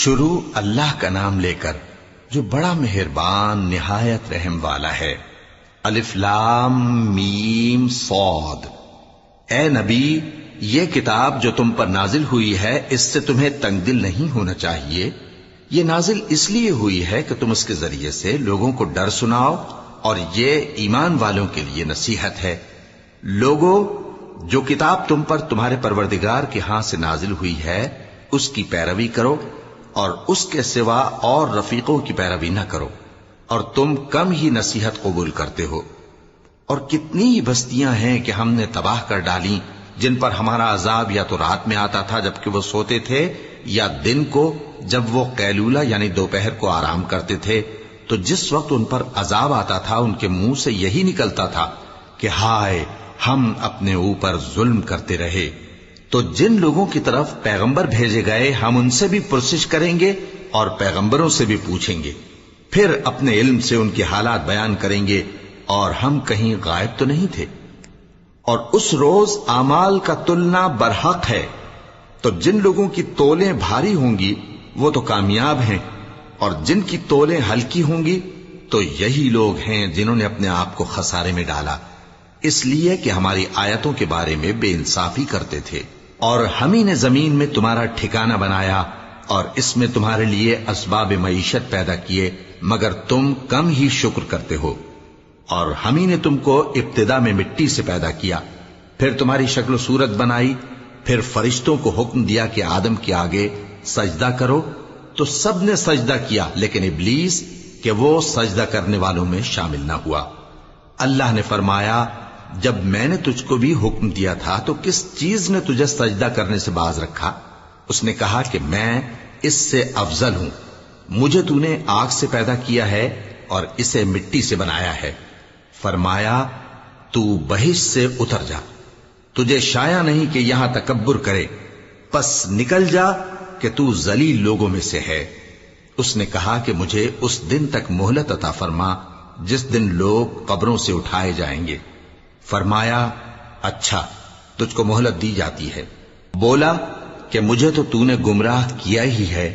شروع اللہ کا نام لے کر جو بڑا مہربان نہایت رحم والا ہے۔ الف لام میم صاد۔ اے نبی، یہ کتاب جو تم پر نازل ہوئی ہے اس سے تمہیں تنگ دل نہیں ہونا چاہیے۔ یہ نازل اس لیے ہوئی ہے کہ تم اس کے ذریعے سے لوگوں کو ڈر سناؤ، اور یہ ایمان والوں کے لیے نصیحت ہے۔ لوگوں، جو کتاب تم پر تمہارے پروردگار کے ہاں سے نازل ہوئی ہے اس کی پیروی کرو، اور اس کے سوا اور رفیقوں کی پیروی نہ کرو، اور تم کم ہی نصیحت قبول کرتے ہو۔ اور کتنی ہی بستیاں ہیں کہ ہم نے تباہ کر ڈالیں جن پر ہمارا عذاب یا تو رات میں آتا تھا جبکہ وہ سوتے تھے، یا دن کو جب وہ قیلولہ یعنی دوپہر کو آرام کرتے تھے، تو جس وقت ان پر عذاب آتا تھا ان کے منہ سے یہی نکلتا تھا کہ ہائے، ہم اپنے اوپر ظلم کرتے رہے۔ تو جن لوگوں کی طرف پیغمبر بھیجے گئے ہم ان سے بھی پرسش کریں گے اور پیغمبروں سے بھی پوچھیں گے، پھر اپنے علم سے ان کے حالات بیان کریں گے، اور ہم کہیں غائب تو نہیں تھے۔ اور اس روز اعمال کا تلنا برحق ہے، تو جن لوگوں کی تولیں بھاری ہوں گی وہ تو کامیاب ہیں، اور جن کی تولیں ہلکی ہوں گی تو یہی لوگ ہیں جنہوں نے اپنے آپ کو خسارے میں ڈالا، اس لیے کہ ہماری آیتوں کے بارے میں بے انصافی کرتے تھے۔ اور ہم ہی نے زمین میں تمہارا ٹھکانہ بنایا اور اس میں تمہارے لیے اسباب معیشت پیدا کیے، مگر تم کم ہی شکر کرتے ہو۔ اور ہم ہی نے تم کو ابتدا میں مٹی سے پیدا کیا، پھر تمہاری شکل و صورت بنائی، پھر فرشتوں کو حکم دیا کہ آدم کے آگے سجدہ کرو، تو سب نے سجدہ کیا لیکن ابلیس کہ وہ سجدہ کرنے والوں میں شامل نہ ہوا۔ اللہ نے فرمایا، جب میں نے تجھ کو بھی حکم دیا تھا تو کس چیز نے تجھے سجدہ کرنے سے باز رکھا؟ اس نے کہا کہ میں اس سے افضل ہوں، مجھے تو نے آگ سے پیدا کیا ہے اور اسے مٹی سے بنایا ہے۔ فرمایا، تو بہشت سے اتر جا، تجھے شایع نہیں کہ یہاں تکبر کرے، پس نکل جا کہ تو ذلیل لوگوں میں سے ہے۔ اس نے کہا کہ مجھے اس دن تک مہلت عطا فرما جس دن لوگ قبروں سے اٹھائے جائیں گے۔ فرمایا، اچھا، تجھ کو مہلت دی جاتی ہے۔ بولا کہ مجھے تو نے گمراہ کیا ہی ہے،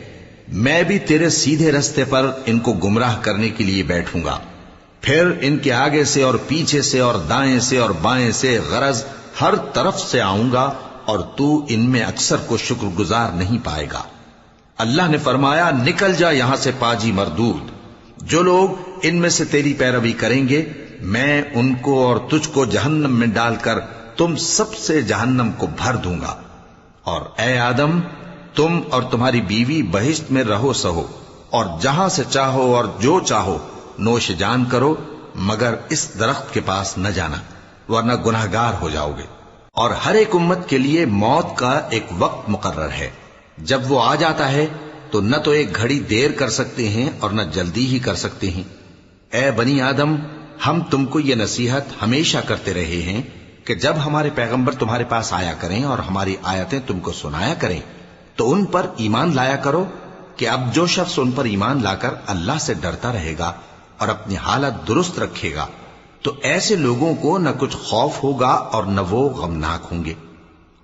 میں بھی تیرے سیدھے رستے پر ان کو گمراہ کرنے کے لیے بیٹھوں گا، پھر ان کے آگے سے اور پیچھے سے اور دائیں سے اور بائیں سے غرض ہر طرف سے آؤں گا، اور تو ان میں اکثر کو شکر گزار نہیں پائے گا۔ اللہ نے فرمایا، نکل جا یہاں سے پاجی مردود، جو لوگ ان میں سے تیری پیروی کریں گے میں ان کو اور تجھ کو جہنم میں ڈال کر تم سب سے جہنم کو بھر دوں گا۔ اور اے آدم، تم اور تمہاری بیوی بہشت میں رہو سہو، اور جہاں سے چاہو اور جو چاہو نوش جان کرو، مگر اس درخت کے پاس نہ جانا ورنہ گناہگار ہو جاؤ گے۔ اور ہر ایک امت کے لیے موت کا ایک وقت مقرر ہے، جب وہ آ جاتا ہے تو نہ تو ایک گھڑی دیر کر سکتے ہیں اور نہ جلدی ہی کر سکتے ہیں۔ اے بنی آدم، ہم تم کو یہ نصیحت ہمیشہ کرتے رہے ہیں کہ جب ہمارے پیغمبر تمہارے پاس آیا کریں اور ہماری آیتیں تم کو سنایا کریں تو ان پر ایمان لایا کرو، کہ اب جو شخص ان پر ایمان لا کر اللہ سے ڈرتا رہے گا اور اپنی حالت درست رکھے گا تو ایسے لوگوں کو نہ کچھ خوف ہوگا اور نہ وہ غمناک ہوں گے۔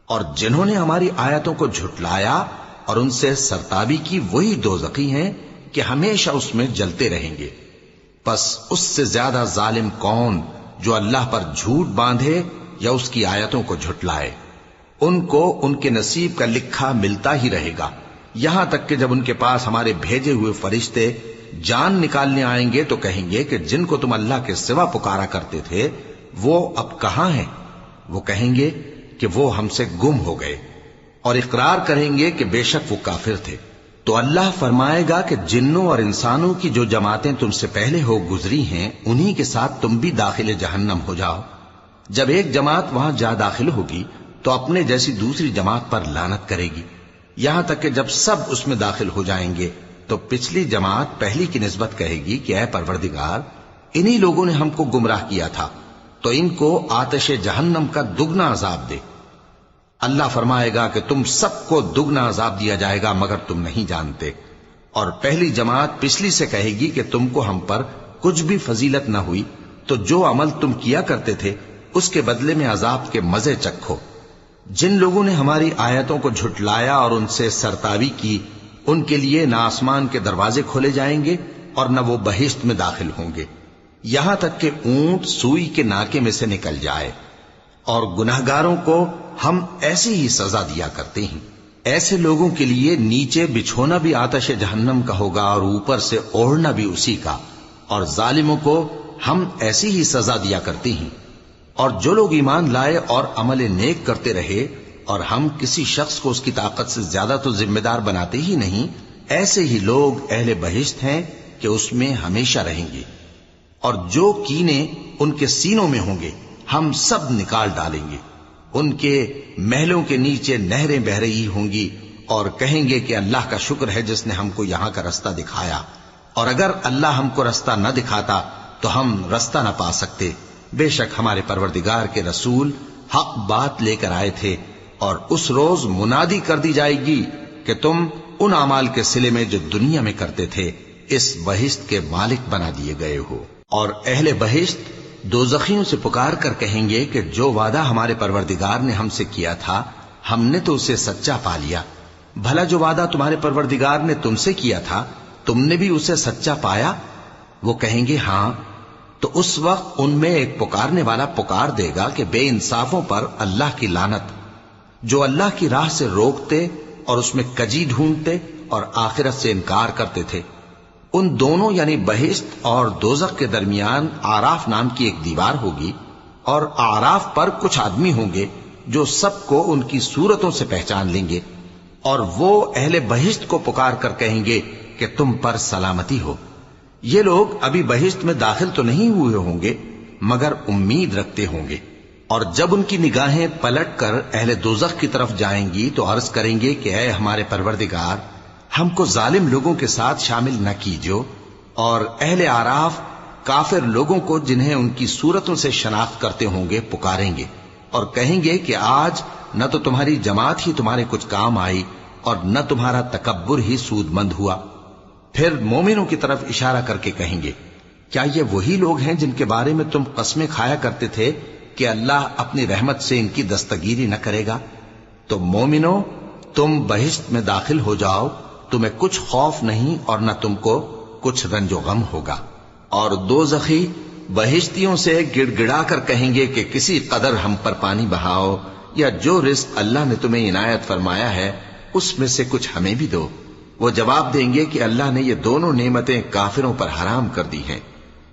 اور جنہوں نے ہماری آیتوں کو جھٹلایا اور ان سے سرتابی کی، وہی دوزخی ہیں کہ ہمیشہ اس میں جلتے رہیں گے۔ پس اس سے زیادہ ظالم کون جو اللہ پر جھوٹ باندھے یا اس کی آیتوں کو جھٹلائے؟ ان کو ان کے نصیب کا لکھا ملتا ہی رہے گا، یہاں تک کہ جب ان کے پاس ہمارے بھیجے ہوئے فرشتے جان نکالنے آئیں گے تو کہیں گے کہ جن کو تم اللہ کے سوا پکارا کرتے تھے وہ اب کہاں ہیں؟ وہ کہیں گے کہ وہ ہم سے گم ہو گئے، اور اقرار کریں گے کہ بے شک وہ کافر تھے۔ تو اللہ فرمائے گا کہ جنوں اور انسانوں کی جو جماعتیں تم سے پہلے ہو گزری ہیں انہی کے ساتھ تم بھی داخل جہنم ہو جاؤ۔ جب ایک جماعت وہاں جا داخل ہوگی تو اپنے جیسی دوسری جماعت پر لعنت کرے گی، یہاں تک کہ جب سب اس میں داخل ہو جائیں گے تو پچھلی جماعت پہلی کی نسبت کہے گی کہ اے پروردگار، انہی لوگوں نے ہم کو گمراہ کیا تھا، تو ان کو آتش جہنم کا دگنا عذاب دے۔ اللہ فرمائے گا کہ تم سب کو دگنا عذاب دیا جائے گا مگر تم نہیں جانتے۔ اور پہلی جماعت پچھلی سے کہے گی کہ تم کو ہم پر کچھ بھی فضیلت نہ ہوئی، تو جو عمل تم کیا کرتے تھے اس کے بدلے میں عذاب کے مزے چکھو۔ جن لوگوں نے ہماری آیتوں کو جھٹلایا اور ان سے سرتابی کی ان کے لیے نہ آسمان کے دروازے کھولے جائیں گے اور نہ وہ بہشت میں داخل ہوں گے، یہاں تک کہ اونٹ سوئی کے ناکے میں سے نکل جائے۔ اور گناہگاروں کو ہم ایسی ہی سزا دیا کرتے ہیں۔ ایسے لوگوں کے لیے نیچے بچھونا بھی آتش جہنم کا ہوگا اور اوپر سے اوڑھنا بھی اسی کا، اور ظالموں کو ہم ایسی ہی سزا دیا کرتے ہیں۔ اور جو لوگ ایمان لائے اور عمل نیک کرتے رہے، اور ہم کسی شخص کو اس کی طاقت سے زیادہ تو ذمہ دار بناتے ہی نہیں، ایسے ہی لوگ اہل بہشت ہیں کہ اس میں ہمیشہ رہیں گے۔ اور جو کینے ان کے سینوں میں ہوں گے ہم سب نکال ڈالیں گے۔ ان کے محلوں کے نیچے نہریں بہ رہی ہوں گی، اور کہیں گے کہ اللہ کا شکر ہے جس نے ہم کو یہاں کا رستہ دکھایا، اور اگر اللہ ہم کو رستہ نہ دکھاتا تو ہم رستہ نہ پا سکتے۔ بے شک ہمارے پروردگار کے رسول حق بات لے کر آئے تھے، اور اس روز منادی کر دی جائے گی کہ تم ان اعمال کے صلے میں جو دنیا میں کرتے تھے اس بہشت کے مالک بنا دیے گئے ہو۔ اور اہل بہشت دوزخیوں سے پکار کر کہیں گے کہ جو وعدہ ہمارے پروردگار نے ہم سے کیا تھا ہم نے تو اسے سچا پا لیا۔ بھلا جو وعدہ تمہارے پروردگار نے تم سے کیا تھا تم نے بھی اسے سچا پایا؟ وہ کہیں گے ہاں۔ تو اس وقت ان میں ایک پکارنے والا پکار دے گا کہ بے انصافوں پر اللہ کی لعنت، جو اللہ کی راہ سے روکتے اور اس میں کجی ڈھونڈتے اور آخرت سے انکار کرتے تھے۔ ان دونوں یعنی بہشت اور دوزخ کے درمیان آراف نام کی ایک دیوار ہوگی، اور آراف پر کچھ آدمی ہوں گے جو سب کو ان کی صورتوں سے پہچان لیں گے، اور وہ اہل بہشت کو پکار کر کہیں گے کہ تم پر سلامتی ہو۔ یہ لوگ ابھی بہشت میں داخل تو نہیں ہوئے ہوں گے مگر امید رکھتے ہوں گے، اور جب ان کی نگاہیں پلٹ کر اہل دوزخ کی طرف جائیں گی تو عرض کریں گے کہ اے ہمارے پروردگار، ہم کو ظالم لوگوں کے ساتھ شامل نہ کیجو۔ اور اہل آراف کافر لوگوں کو جنہیں ان کی صورتوں سے شناخت کرتے ہوں گے پکاریں گے اور کہیں گے کہ آج نہ تو تمہاری جماعت ہی تمہارے کچھ کام آئی اور نہ تمہارا تکبر ہی سود مند ہوا۔ پھر مومنوں کی طرف اشارہ کر کے کہیں گے کیا یہ وہی لوگ ہیں جن کے بارے میں تم قسمیں کھایا کرتے تھے کہ اللہ اپنی رحمت سے ان کی دستگیری نہ کرے گا؟ تو مومنوں، تم بہشت میں داخل ہو جاؤ، تمہیں کچھ خوف نہیں اور نہ تم کو کچھ رنج و غم ہوگا۔ اور دوزخی بہشتیوں سے گڑ گڑا کر کہیں گے کہ کسی قدر ہم پر پانی بہاؤ، یا جو رزق اللہ نے تمہیں عنایت فرمایا ہے اس میں سے کچھ ہمیں بھی دو۔ وہ جواب دیں گے کہ اللہ نے یہ دونوں نعمتیں کافروں پر حرام کر دی ہیں،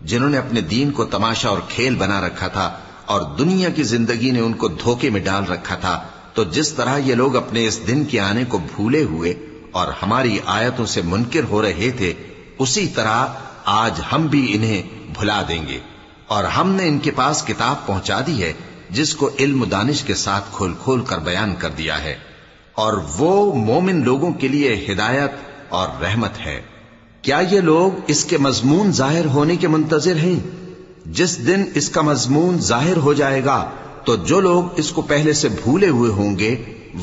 جنہوں نے اپنے دین کو تماشا اور کھیل بنا رکھا تھا اور دنیا کی زندگی نے ان کو دھوکے میں ڈال رکھا تھا۔ تو جس طرح یہ لوگ اپنے اس دن کے آنے کو بھولے ہوئے اور ہماری آیتوں سے منکر ہو رہے تھے، اسی طرح آج ہم بھی انہیں بھلا دیں گے۔ اور ہم نے ان کے پاس کتاب پہنچا دی ہے جس کو علم و دانش کے ساتھ کھول کھول کر بیان کر دیا ہے، اور وہ مومن لوگوں کے لیے ہدایت اور رحمت ہے۔ کیا یہ لوگ اس کے مضمون ظاہر ہونے کے منتظر ہیں؟ جس دن اس کا مضمون ظاہر ہو جائے گا تو جو لوگ اس کو پہلے سے بھولے ہوئے ہوں گے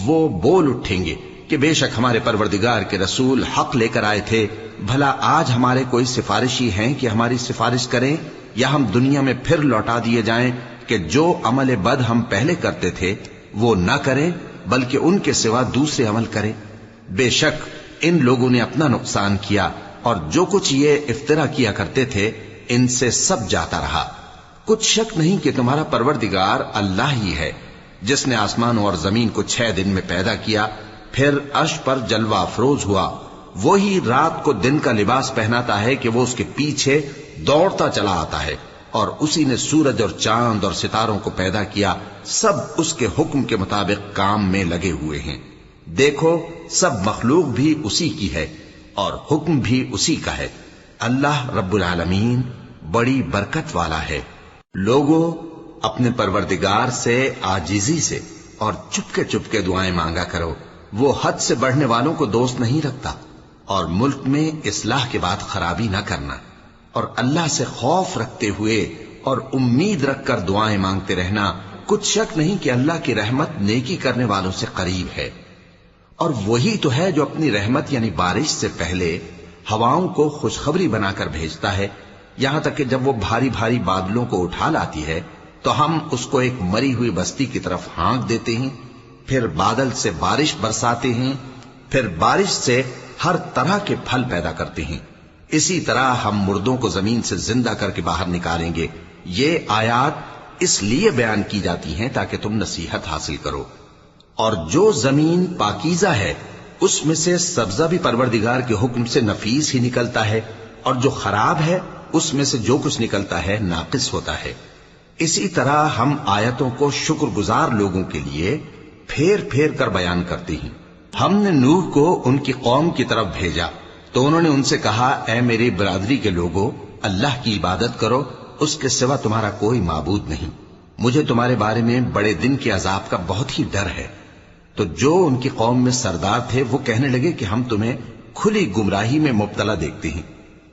وہ بول اٹھیں گے کہ بے شک ہمارے پروردگار کے رسول حق لے کر آئے تھے، بھلا آج ہمارے کوئی سفارشی ہیں کہ ہماری سفارش کریں، یا ہم دنیا میں پھر لوٹا دیے جائیں کہ جو عمل بد ہم پہلے کرتے تھے وہ نہ کریں بلکہ ان کے سوا دوسرے عمل کریں۔ بے شک ان لوگوں نے اپنا نقصان کیا، اور جو کچھ یہ افترا کیا کرتے تھے ان سے سب جاتا رہا۔ کچھ شک نہیں کہ تمہارا پروردگار اللہ ہی ہے جس نے آسمانوں اور زمین کو 6 دن میں پیدا کیا، پھر عرش پر جلوہ افروز ہوا۔ وہی رات کو دن کا لباس پہناتا ہے کہ وہ اس کے پیچھے دوڑتا چلا آتا ہے، اور اسی نے سورج اور چاند اور ستاروں کو پیدا کیا، سب اس کے حکم کے مطابق کام میں لگے ہوئے ہیں۔ دیکھو سب مخلوق بھی اسی کی ہے اور حکم بھی اسی کا ہے۔ اللہ رب العالمین بڑی برکت والا ہے۔ لوگوں، اپنے پروردگار سے عاجزی سے اور چپکے دعائیں مانگا کرو، وہ حد سے بڑھنے والوں کو دوست نہیں رکھتا، اور ملک میں اصلاح کے بعد خرابی نہ کرنا، اور اللہ سے خوف رکھتے ہوئے اور امید رکھ کر دعائیں مانگتے رہنا۔ کچھ شک نہیں کہ اللہ کی رحمت نیکی کرنے والوں سے قریب ہے، اور وہی تو ہے جو اپنی رحمت یعنی بارش سے پہلے ہواؤں کو خوشخبری بنا کر بھیجتا ہے، یہاں تک کہ جب وہ بھاری بھاری بادلوں کو اٹھا لاتی ہے تو ہم اس کو ایک مری ہوئی بستی کی طرف ہانک دیتے ہیں، پھر بادل سے بارش برساتے ہیں، پھر بارش سے ہر طرح کے پھل پیدا کرتے ہیں، اسی طرح ہم مردوں کو زمین سے زندہ کر کے باہر نکالیں گے۔ یہ آیات اس لیے بیان کی جاتی ہیں تاکہ تم نصیحت حاصل کرو۔ اور جو زمین پاکیزہ ہے اس میں سے سبزہ بھی پروردگار کے حکم سے نفیس ہی نکلتا ہے، اور جو خراب ہے اس میں سے جو کچھ نکلتا ہے ناقص ہوتا ہے۔ اسی طرح ہم آیتوں کو شکر گزار لوگوں کے لیے پھیر پھیر کر بیان کرتے ہیں۔ ہم نے نوح کو ان کی قوم کی طرف بھیجا تو انہوں نے ان سے کہا، اے میری برادری کے لوگوں، اللہ کی عبادت کرو، اس کے سوا تمہارا کوئی معبود نہیں۔ مجھے تمہارے بارے میں بڑے دن کے عذاب کا بہت ہی ڈر ہے۔ تو جو ان کی قوم میں سردار تھے وہ کہنے لگے کہ ہم تمہیں کھلی گمراہی میں مبتلا دیکھتے ہیں۔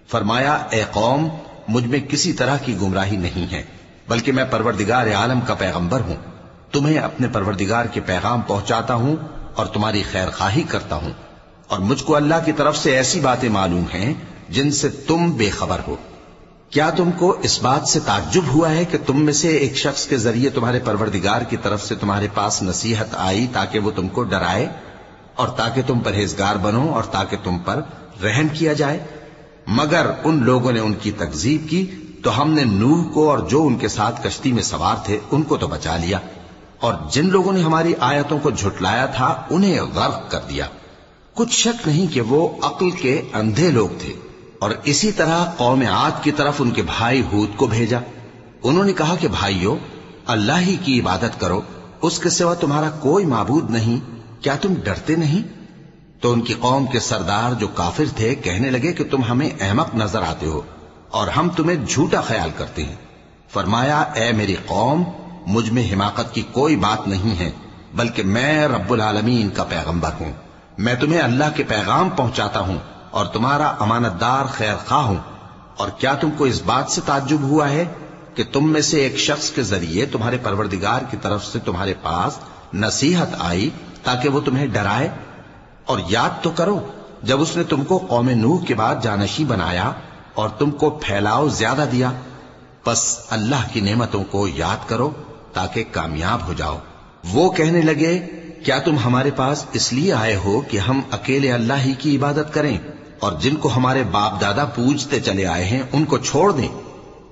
فرمایا، اے قوم، مجھ میں کسی طرح کی گمراہی نہیں ہے، بلکہ میں پروردگار عالم کا پیغمبر ہوں۔ تمہیں اپنے پروردگار کے پیغام پہنچاتا ہوں اور تمہاری خیر خواہی کرتا ہوں، اور مجھ کو اللہ کی طرف سے ایسی باتیں معلوم ہیں جن سے تم بے خبر ہو۔ کیا تم کو اس بات سے تعجب ہوا ہے کہ تم میں سے ایک شخص کے ذریعے تمہارے پروردگار کی طرف سے تمہارے پاس نصیحت آئی تاکہ وہ تم کو ڈرائے اور تاکہ تم پرہیزگار بنو اور تاکہ تم پر رحم کیا جائے؟ مگر ان لوگوں نے ان کی تکذیب کی تو ہم نے نوح کو اور جو ان کے ساتھ کشتی میں سوار تھے ان کو تو بچا لیا، اور جن لوگوں نے ہماری آیتوں کو جھٹلایا تھا انہیں غرق کر دیا۔ کچھ شک نہیں کہ وہ عقل کے اندھے لوگ تھے۔ اور اسی طرح قوم عاد کی طرف ان کے بھائی ہود کو بھیجا۔ انہوں نے کہا کہ بھائیو، اللہ ہی کی عبادت کرو، اس کے سوا تمہارا کوئی معبود نہیں، کیا تم ڈرتے نہیں؟ تو ان کی قوم کے سردار جو کافر تھے کہنے لگے کہ تم ہمیں احمق نظر آتے ہو اور ہم تمہیں جھوٹا خیال کرتے ہیں۔ فرمایا، اے میری قوم، مجھ میں حماقت کی کوئی بات نہیں ہے، بلکہ میں رب العالمین کا پیغمبر ہوں۔ میں تمہیں اللہ کے پیغام پہنچاتا ہوں اور تمہارا امانت دار خیر خواہ ہوں۔ اور کیا تم کو اس بات سے تعجب ہوا ہے کہ تم میں سے ایک شخص کے ذریعے تمہارے پروردگار کی طرف سے تمہارے پاس نصیحت آئی تاکہ وہ تمہیں ڈرائے؟ اور یاد تو کرو جب اس نے تم کو قوم نوح کے بعد جانشین بنایا اور تم کو پھیلاؤ زیادہ دیا۔ پس اللہ کی نعمتوں کو یاد کرو تاکہ کامیاب ہو جاؤ۔ وہ کہنے لگے، کیا تم ہمارے پاس اس لیے آئے ہو کہ ہم اکیلے اللہ ہی کی عبادت کریں اور جن کو ہمارے باپ دادا پوجتے چلے آئے ہیں ان کو چھوڑ دیں؟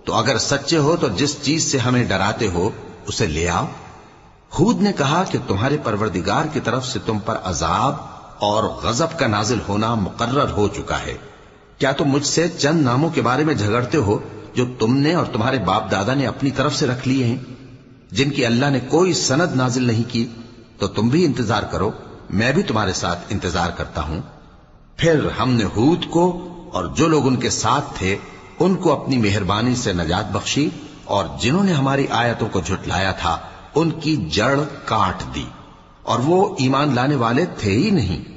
تو اگر سچے ہو تو جس چیز سے ہمیں ڈراتے ہو اسے لے آؤ۔ ہود نے کہا کہ تمہارے پروردگار کی طرف سے تم پر عذاب اور غضب کا نازل ہونا مقرر ہو چکا ہے۔ کیا تم مجھ سے چند ناموں کے بارے میں جھگڑتے ہو جو تم نے اور تمہارے باپ دادا نے اپنی طرف سے رکھ لیے ہیں، جن کی اللہ نے کوئی سند نازل نہیں کی؟ تو تم بھی انتظار کرو، میں بھی تمہارے ساتھ انتظار کرتا ہوں۔ پھر ہم نے ہود کو اور جو لوگ ان کے ساتھ تھے ان کو اپنی مہربانی سے نجات بخشی، اور جنہوں نے ہماری آیتوں کو جھٹلایا تھا ان کی جڑ کاٹ دی، اور وہ ایمان لانے والے تھے ہی نہیں۔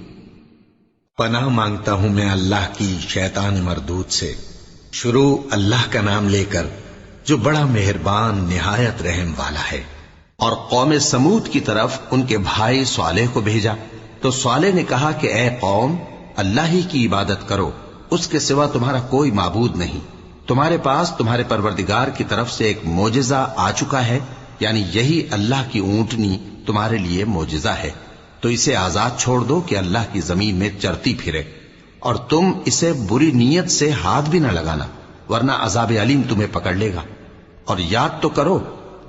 پناہ مانگتا ہوں میں اللہ کی شیطان مردود سے۔ شروع اللہ کا نام لے کر جو بڑا مہربان نہایت رحم والا ہے۔ اور قوم سمود کی طرف ان کے بھائی صالح کو بھیجا تو صالح نے کہا کہ اے قوم، اللہ ہی کی عبادت کرو، اس کے سوا تمہارا کوئی معبود نہیں۔ تمہارے پاس تمہارے پروردگار کی طرف سے ایک معجزہ آ چکا ہے، یعنی یہی اللہ کی اونٹنی تمہارے لیے معجزہ ہے، تو اسے آزاد چھوڑ دو کہ اللہ کی زمین میں چرتی پھرے، اور تم اسے بری نیت سے ہاتھ بھی نہ لگانا، ورنہ عذاب علیم تمہیں پکڑ لے گا۔ اور یاد تو کرو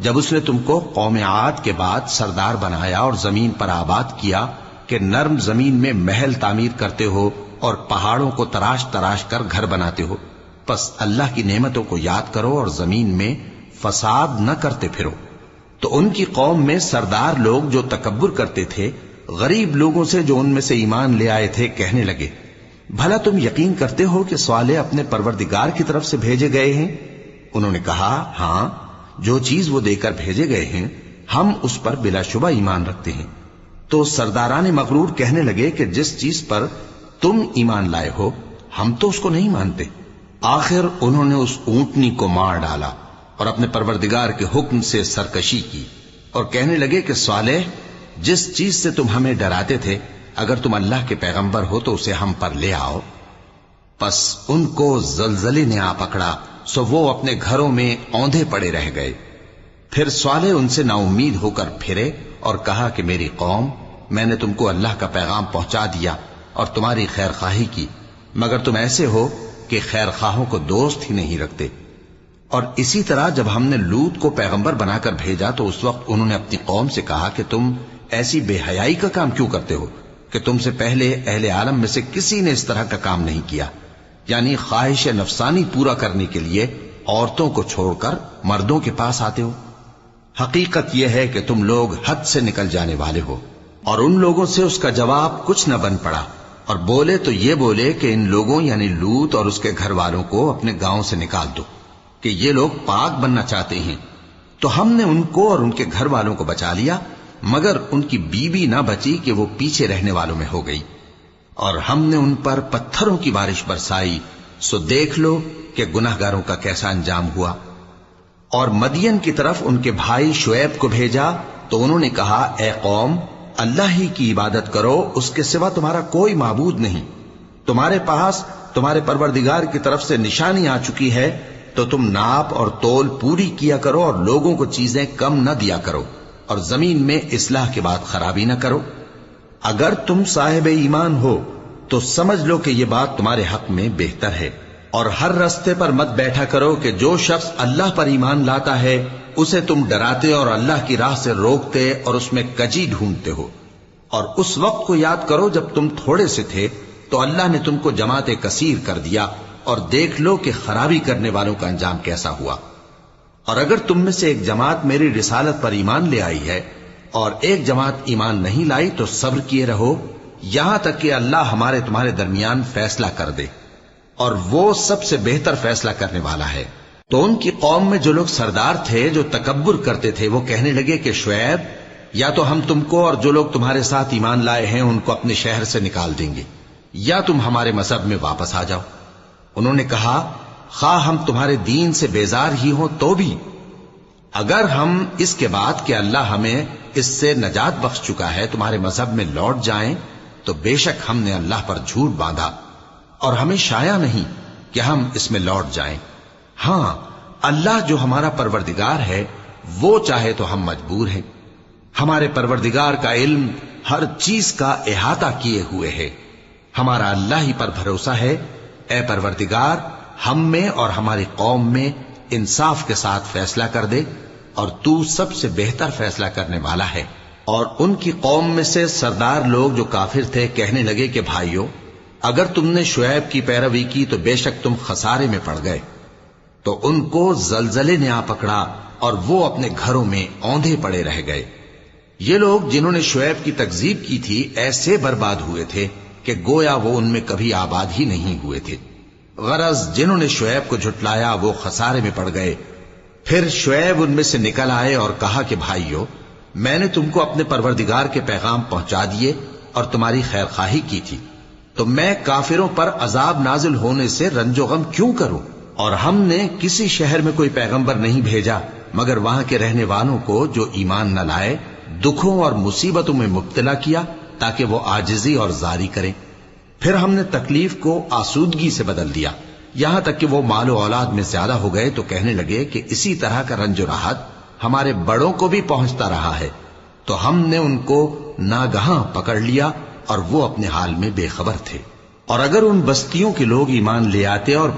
جب اس نے تم کو قوم عاد کے بعد سردار بنایا اور زمین پر آباد کیا کہ نرم زمین میں محل تعمیر کرتے ہو اور پہاڑوں کو تراش تراش کر گھر بناتے ہو۔ پس اللہ کی نعمتوں کو یاد کرو اور زمین میں فساد نہ کرتے پھرو۔ تو ان کی قوم میں سردار لوگ جو تکبر کرتے تھے غریب لوگوں سے جو ان میں سے ایمان لے آئے تھے کہنے لگے، بھلا تم یقین کرتے ہو کہ صالح اپنے پروردگار کی طرف سے بھیجے گئے ہیں؟ انہوں نے کہا، ہاں، جو چیز وہ دے کر بھیجے گئے ہیں ہم اس پر بلا شبہ ایمان رکھتے ہیں۔ تو سرداران مغرور کہنے لگے کہ جس چیز پر تم ایمان لائے ہو ہم تو اس کو نہیں مانتے۔ آخر انہوں نے اس اونٹنی کو مار ڈالا اور اپنے پروردگار کے حکم سے سرکشی کی، اور کہنے لگے کہ صالح، جس چیز سے تم ہمیں ڈراتے تھے اگر تم اللہ کے پیغمبر ہو تو اسے ہم پر لے آؤ۔ پس ان کو زلزلے نے آ پکڑا، سو وہ اپنے گھروں میں اوندھے پڑے رہ گئے۔ پھر صالح ان سے نا امید ہو کر پھرے اور کہا کہ میری قوم، میں نے تم کو اللہ کا پیغام پہنچا دیا، اور تمہاری خیر خواہی کی، مگر تم ایسے ہو کہ خیر خواہوں کو دوست ہی نہیں رکھتے۔ اور اسی طرح جب ہم نے لوط کو پیغمبر بنا کر بھیجا تو اس وقت انہوں نے اپنی قوم سے کہا کہ تم ایسی بے حیائی کا کام کیوں کرتے ہو کہ تم سے پہلے اہل عالم میں سے کسی نے اس طرح کا کام نہیں کیا، یعنی خواہش نفسانی پورا کرنے کے لیے عورتوں کو چھوڑ کر مردوں کے پاس آتے ہو۔ حقیقت یہ ہے کہ تم لوگ حد سے نکل جانے والے ہو۔ اور ان لوگوں سے اس کا جواب کچھ نہ بن پڑا، اور بولے تو یہ بولے کہ ان لوگوں یعنی لوط اور اس کے گھر والوں کو اپنے گاؤں سے نکال دو کہ یہ لوگ پاک بننا چاہتے ہیں۔ تو ہم نے ان کو اور ان کے گھر والوں کو بچا لیا، مگر ان کی بیوی نہ بچی کہ وہ پیچھے رہنے والوں میں ہو گئی۔ اور ہم نے ان پر پتھروں کی بارش برسائی، سو دیکھ لو کہ گناہگاروں کا کیسا انجام ہوا۔ اور مدین کی طرف ان کے بھائی شعیب کو بھیجا تو انہوں نے کہا، اے قوم، اللہ ہی کی عبادت کرو، اس کے سوا تمہارا کوئی معبود نہیں۔ تمہارے پاس تمہارے پروردگار کی طرف سے نشانی آ چکی ہے، تو تم ناپ اور تول پوری کیا کرو اور لوگوں کو چیزیں کم نہ دیا کرو، اور زمین میں اصلاح کے بعد خرابی نہ کرو۔ اگر تم صاحب ایمان ہو تو سمجھ لو کہ یہ بات تمہارے حق میں بہتر ہے۔ اور ہر رستے پر مت بیٹھا کرو کہ جو شخص اللہ پر ایمان لاتا ہے اسے تم ڈراتے اور اللہ کی راہ سے روکتے اور اس میں کجی ڈھونڈتے ہو۔ اور اس وقت کو یاد کرو جب تم تھوڑے سے تھے تو اللہ نے تم کو جماعت کثیر کر دیا، اور دیکھ لو کہ خرابی کرنے والوں کا انجام کیسا ہوا۔ اور اگر تم میں سے ایک جماعت میری رسالت پر ایمان لے آئی ہے اور ایک جماعت ایمان نہیں لائی تو صبر کیے رہو یہاں تک کہ اللہ ہمارے تمہارے درمیان فیصلہ کر دے، اور وہ سب سے بہتر فیصلہ کرنے والا ہے۔ تو ان کی قوم میں جو لوگ سردار تھے جو تکبر کرتے تھے وہ کہنے لگے کہ شعیب، یا تو ہم تم کو اور جو لوگ تمہارے ساتھ ایمان لائے ہیں ان کو اپنے شہر سے نکال دیں گے، یا تم ہمارے مذہب میں واپس آ جاؤ۔ انہوں نے کہا، خواہ ہم تمہارے دین سے بیزار ہی ہوں تو بھی، اگر ہم اس کے بعد کہ اللہ ہمیں اس سے نجات بخش چکا ہے تمہارے مذہب میں لوٹ جائیں تو بے شک ہم نے اللہ پر جھوٹ باندھا، اور ہمیں شایع نہیں کہ ہم اس میں لوٹ جائیں۔ ہاں، اللہ جو ہمارا پروردگار ہے وہ چاہے تو ہم مجبور ہیں۔ ہمارے پروردگار کا علم ہر چیز کا احاطہ کیے ہوئے ہے۔ ہمارا اللہ ہی پر بھروسہ ہے۔ اے پروردگار، ہم میں اور ہماری قوم میں انصاف کے ساتھ فیصلہ کر دے، اور تو سب سے بہتر فیصلہ کرنے والا ہے۔ اور ان کی قوم میں سے سردار لوگ جو کافر تھے کہنے لگے کہ بھائیو، اگر تم نے شعیب کی پیروی کی تو بے شک تم خسارے میں پڑ گئے۔ تو ان کو زلزلے نے آ پکڑا اور وہ اپنے گھروں میں اوندھے پڑے رہ گئے۔ یہ لوگ جنہوں نے شعیب کی تکذیب کی تھی ایسے برباد ہوئے تھے کہ گویا وہ ان میں کبھی آباد ہی نہیں ہوئے تھے۔ غرض جنہوں نے شعیب کو جھٹلایا وہ خسارے میں پڑ گئے۔ پھر شعیب ان میں سے نکل آئے اور کہا کہ بھائیو، میں نے تم کو اپنے پروردگار کے پیغام پہنچا دیے اور تمہاری خیر خواہی کی تھی، تو میں کافروں پر عذاب نازل ہونے سے رنج و غم کیوں کروں؟ اور ہم نے کسی شہر میں کوئی پیغمبر نہیں بھیجا مگر وہاں کے رہنے والوں کو جو ایمان نہ لائے دکھوں اور مصیبتوں میں مبتلا کیا تاکہ وہ عاجزی اور زاری کریں۔ پھر ہم نے تکلیف کو آسودگی سے بدل دیا، یہاں تک کہ وہ مال و اولاد میں زیادہ ہو گئے تو کہنے لگے کہ اسی طرح کا رنج و راحت ہمارے بڑوں کو بھی پہنچتا رہا ہے۔ تو ہم نے ان کو ناگہاں پکڑ لیا اور وہ اپنے حال میں بے خبر تھے۔ اور اگر ان بستیوں کے لوگ ایمان لے آتے اور